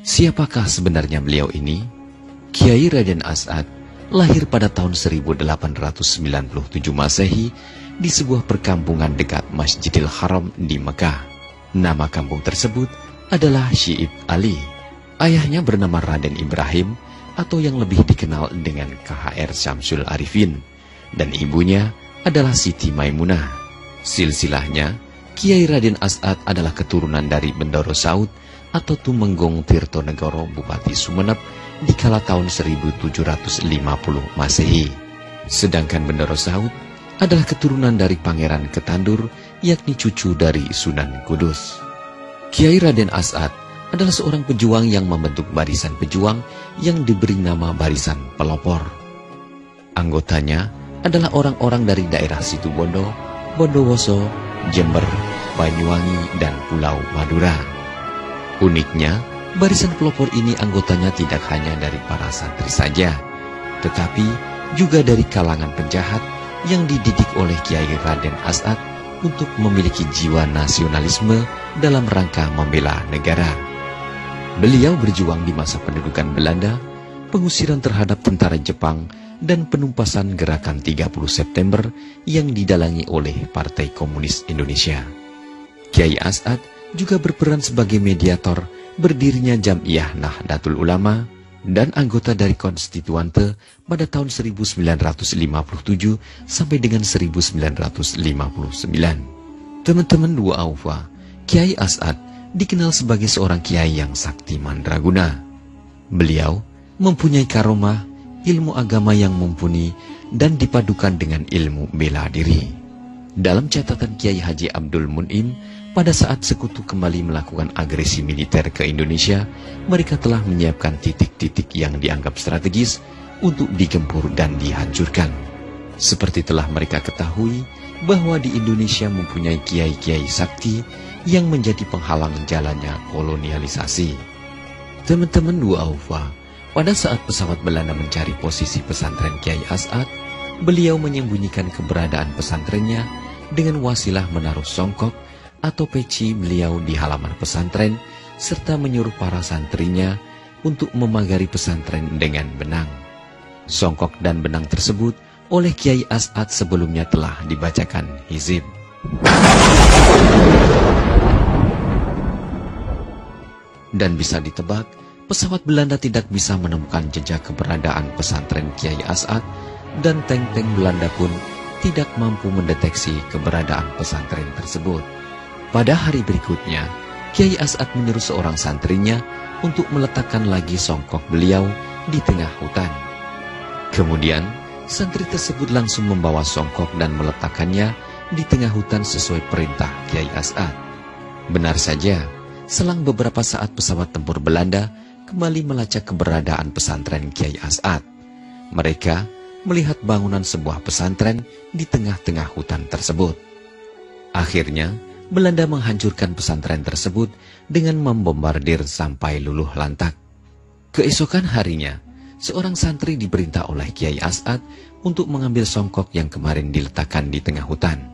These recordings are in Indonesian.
Siapakah sebenarnya beliau ini? Kiai Raden As'ad lahir pada tahun 1897 Masehi di sebuah perkampungan dekat Masjidil Haram di Mekah. Nama kampung tersebut adalah Syi'ib Ali. Ayahnya bernama Raden Ibrahim atau yang lebih dikenal dengan KHR Syamsul Arifin, dan ibunya adalah Siti Maimunah. Silsilahnya, Kiai Raden As'ad adalah keturunan dari Bendoro Saud atau Tumenggong Tirtonegoro Bupati Sumeneb di kala tahun 1750 Masehi. Sedangkan Bendoro Saud adalah keturunan dari Pangeran Ketandur, yakni cucu dari Sunan Kudus. Kiai Raden As'ad adalah seorang pejuang yang membentuk barisan pejuang yang diberi nama Barisan Pelopor. Anggotanya adalah orang-orang dari daerah Situbondo, Bondowoso, Jember, Banyuwangi, dan Pulau Madura. Uniknya, Barisan Pelopor ini anggotanya tidak hanya dari para santri saja, tetapi juga dari kalangan penjahat yang dididik oleh Kiai Raden As'ad untuk memiliki jiwa nasionalisme dalam rangka membela negara. Beliau berjuang di masa pendudukan Belanda, pengusiran terhadap tentara Jepang, dan penumpasan gerakan 30 September yang didalangi oleh Partai Komunis Indonesia. Kiai As'ad juga berperan sebagai mediator berdirinya Jam'iyah Nahdlatul Ulama dan anggota dari Konstituante pada tahun 1957 sampai dengan 1959. Teman-teman Dua Aufa, Kiai As'ad dikenal sebagai seorang kiai yang sakti mandraguna. Beliau mempunyai karomah, ilmu agama yang mumpuni, dan dipadukan dengan ilmu bela diri. Dalam catatan Kiai Haji Abdul Mun'im, pada saat sekutu kembali melakukan agresi militer ke Indonesia, mereka telah menyiapkan titik-titik yang dianggap strategis untuk digempur dan dihancurkan. Seperti telah mereka ketahui bahwa di Indonesia mempunyai kiai-kiai sakti yang menjadi penghalang jalannya kolonialisasi. Teman-teman Dua Aufa, pada saat pesawat Belanda mencari posisi pesantren Kiai As'ad, beliau menyembunyikan keberadaan pesantrennya dengan wasilah menaruh songkok atau peci beliau di halaman pesantren, serta menyuruh para santrinya untuk memagari pesantren dengan benang. Songkok dan benang tersebut oleh Kiai As'ad sebelumnya telah dibacakan hizib. Dan bisa ditebak, pesawat Belanda tidak bisa menemukan jejak keberadaan pesantren Kiai As'ad, dan tank-tank Belanda pun tidak mampu mendeteksi keberadaan pesantren tersebut. Pada hari berikutnya, Kiai As'ad menyuruh seorang santrinya untuk meletakkan lagi songkok beliau di tengah hutan. Kemudian, santri tersebut langsung membawa songkok dan meletakkannya di tengah hutan sesuai perintah Kiai As'ad. Benar saja, selang beberapa saat pesawat tempur Belanda kembali melacak keberadaan pesantren Kiai As'ad. Mereka melihat bangunan sebuah pesantren di tengah-tengah hutan tersebut. Akhirnya, Belanda menghancurkan pesantren tersebut dengan membombardir sampai luluh lantak. Keesokan harinya, seorang santri diperintah oleh Kiai As'ad untuk mengambil songkok yang kemarin diletakkan di tengah hutan.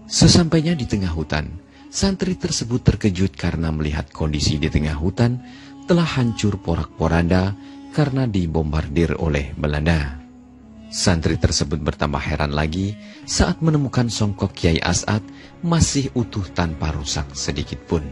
Sesampainya di tengah hutan, santri tersebut terkejut karena melihat kondisi di tengah hutan telah hancur porak-poranda karena dibombardir oleh Belanda. Santri tersebut bertambah heran lagi saat menemukan songkok Kiai As'ad masih utuh tanpa rusak sedikit pun.